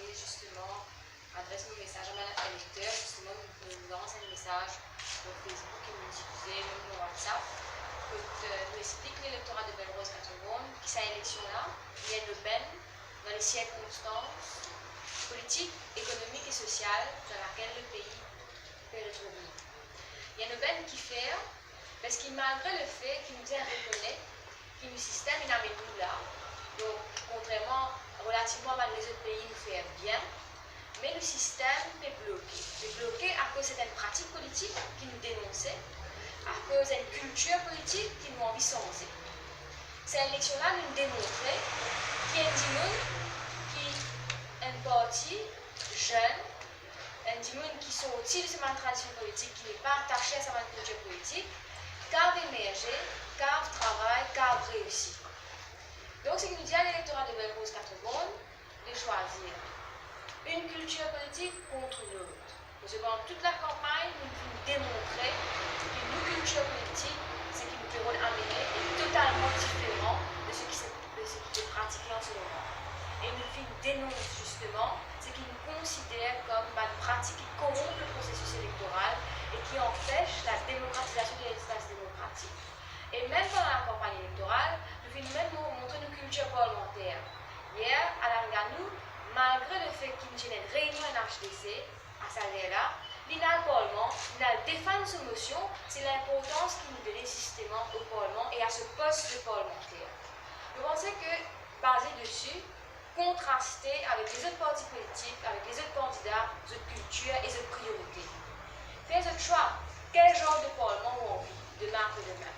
journaliste, justement, adresse nos messages à notre électeur, justement, nous lance un message sur Facebook et nous diffusons même sur WhatsApp. Nous explique l'électorat de Belle-Rose Catherine, qui cette élection-là, il y a une peine dans les circonstances politiques, économiques et sociales dans lesquelles le pays peut retrouver. Il y a une peine qui fait, parce que malgré le fait qu'il nous dit à reconnaître que le système il a mis nous là, donc contrairement relativement à les autres pays nous fait bien, mais le système est bloqué. Il est bloqué à cause de certaines pratiques politiques qui nous dénonçaient, à cause d'une culture politique qui nous envie changer. Cette élection-là nous démontrait qu'il y a des gens qui un parti jeune, des gens qui sont au-dessus de cette tradition politique, qui n'est pas attaché à cette culture politique, qui a émergé, qui a travaillé, qui a réussi. Donc, c'est que nous dit à l'électorat de Belle-Rose Catherine de choisir une culture politique contre l'autre. Parce que pendant toute la campagne, nous démontrons que nos cultures politiques, ce qui nous permet d'amener, est totalement différent de ce qui est pratiqué en ce moment. Et nous dénoncent justement ce qui nous considère comme une pratique qui corrompt le processus électoral et qui empêche la démocratisation de l'espace démocratique. Et même pendant la campagne électorale, nous voulons même montrer nos cultures parlementaires. Hier, à la Nganou, malgré le fait qu'il y ait une réunion en HDC, à salaire-là, l'INA le Parlement, l'INA défend ses motions, c'est l'importance qu'il nous donne justement au Parlement et à ce poste de parlementaire. Je pensais que, basé dessus, contraster avec les autres partis politiques, avec les autres candidats, les autres cultures et les autres priorités. Faites votre choix. Quel genre de Parlement vous envie demain après demain?